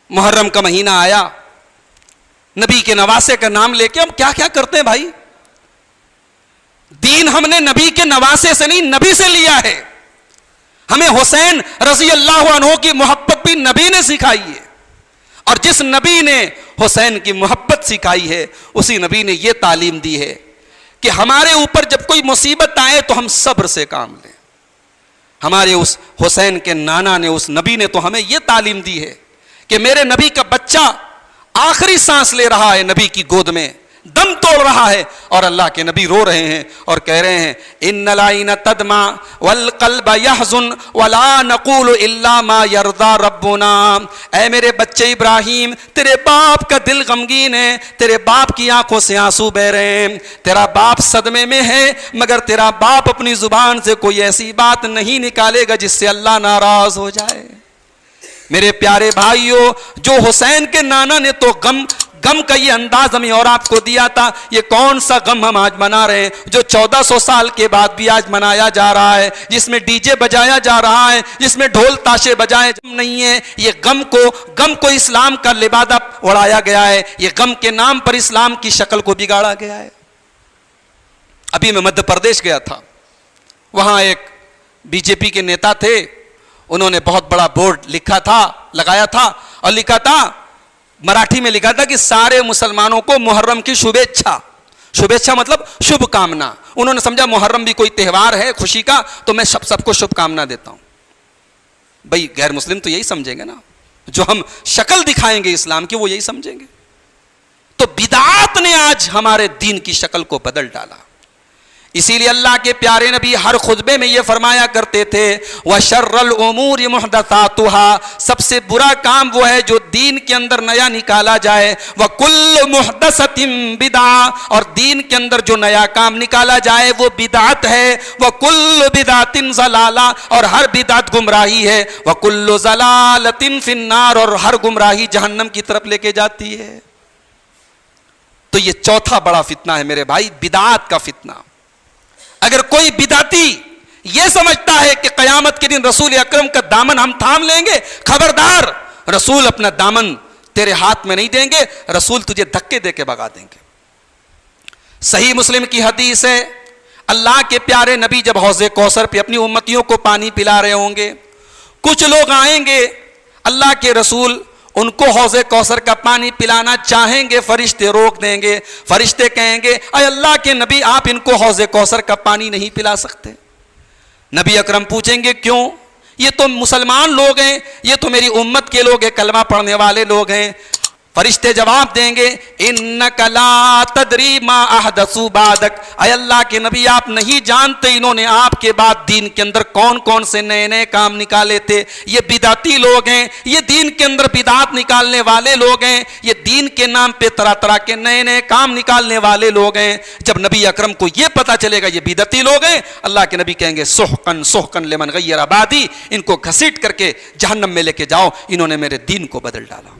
محرم کا مہینہ آیا, نبی کے نواسے کا نام لے کے ہم کیا کیا کرتے ہیں بھائی. دین ہم نے نبی کے نواسے سے نہیں, نبی سے لیا ہے. ہمیں حسین رضی اللہ عنہ کی محبت بھی نبی نے سکھائی ہے, اور جس نبی نے حسین کی محبت سکھائی ہے اسی نبی نے یہ تعلیم دی ہے کہ ہمارے اوپر جب کوئی مصیبت آئے تو ہم صبر سے کام لیں. ہمارے اس حسین کے نانا نے, اس نبی نے تو ہمیں یہ تعلیم دی ہے کہ میرے نبی کا بچہ آخری سانس لے رہا ہے, نبی کی گود میں دم توڑ رہا ہے, اور اللہ کے نبی رو رہے ہیں اور کہہ رہے ہیں ان العین تدمع والقلب يحزن ولا نقول الا ما يرضى ربنا. اے میرے بچے ابراہیم, تیرے باپ کا دل غمگین ہے, تیرے باپ کی آنکھوں سے آنسو بہ رہے ہیں, تیرا باپ صدمے میں ہے, مگر تیرا باپ اپنی زبان سے کوئی ایسی بات نہیں نکالے گا جس سے اللہ ناراض ہو جائے. میرے پیارے بھائیوں, جو حسین کے نانا نے تو غم کا یہ انداز ہمیں اور آپ کو دیا تھا, یہ کون سا غم ہم آج منا رہے ہیں جو 1400 سال کے بعد بھی آج منایا جا رہا ہے, جس میں ڈی جے بجایا جا رہا ہے, جس میں ڈھول تاشے بجائے نہیں ہے. یہ غم کو اسلام کا لبادہ اڑایا گیا ہے, یہ غم کے نام پر اسلام کی شکل کو بگاڑا گیا ہے. ابھی میں مدھیہ پردیش گیا تھا, وہاں ایک بی جے پی کے نیتا تھے, انہوں نے بہت بڑا بورڈ لگایا تھا اور لکھا تھا, مراٹھی میں لکھا تھا کہ سارے مسلمانوں کو محرم کی شبھیچھا مطلب شبھ کامنا. انہوں نے سمجھا محرم بھی کوئی تہوار ہے خوشی کا, تو میں سب کو شبھ کامنا دیتا ہوں. بھئی غیر مسلم تو یہی سمجھیں گے نا, جو ہم شکل دکھائیں گے اسلام کی وہ یہی سمجھیں گے. تو بدعات نے آج ہمارے دین کی شکل کو بدل ڈالا. اسی لیے اللہ کے پیارے نبی ہر خطبے میں یہ فرمایا کرتے تھے وَشَرَّ الْأُمُورِ مُحْدَثَاتُهَا, سب سے برا کام وہ ہے جو دین کے اندر نیا نکالا جائے. وَكُلُّ مُحْدَثَةٍ بِدْعَةٍ, اور دین کے اندر جو نیا کام نکالا جائے وہ بدعت ہے. وَكُلُّ بِدْعَةٍ ضَلَالَةٍ, اور ہر بدعت گمراہی ہے. وَكُلُّ ضَلَالَةٍ فِي النَّارِ, اور ہر گمراہی جہنم کی طرف لے کے جاتی ہے. تو یہ چوتھا بڑا فتنہ ہے میرے بھائی, بدعات کا فتنہ. اگر کوئی بدعتی یہ سمجھتا ہے کہ قیامت کے دن رسول اکرم کا دامن ہم تھام لیں گے, خبردار, رسول اپنا دامن تیرے ہاتھ میں نہیں دیں گے, رسول تجھے دھکے دے کے بھگا دیں گے. صحیح مسلم کی حدیث ہے, اللہ کے پیارے نبی جب حوض کوثر پہ اپنی امتیوں کو پانی پلا رہے ہوں گے, کچھ لوگ آئیں گے, اللہ کے رسول ان کو حوض کوثر کا پانی پلانا چاہیں گے, فرشتے روک دیں گے. فرشتے کہیں گے اے اللہ کے نبی آپ ان کو حوض کوثر کا پانی نہیں پلا سکتے. نبی اکرم پوچھیں گے کیوں؟ یہ تو مسلمان لوگ ہیں, یہ تو میری امت کے لوگ ہیں, کلمہ پڑھنے والے لوگ ہیں. فرشتے جواب دیں گے انک لا تدری ما احدثوا بعدک, اے اللہ کے نبی آپ نہیں جانتے انہوں نے آپ کے بعد دین کے اندر کون کون سے نئے نئے کام نکالے تھے. یہ بدعتی لوگ ہیں, یہ دین کے اندر بدعات نکالنے والے لوگ ہیں, یہ دین کے نام پہ طرح طرح کے نئے نئے کام نکالنے والے لوگ ہیں. جب نبی اکرم کو یہ پتا چلے گا یہ بدعتی لوگ ہیں, اللہ کے نبی کہیں گے سحقن سحقن لمن غیر بعدی, ان کو گھسیٹ کر کے جہنم میں لے کے جاؤ, انہوں نے میرے دین کو بدل ڈالا.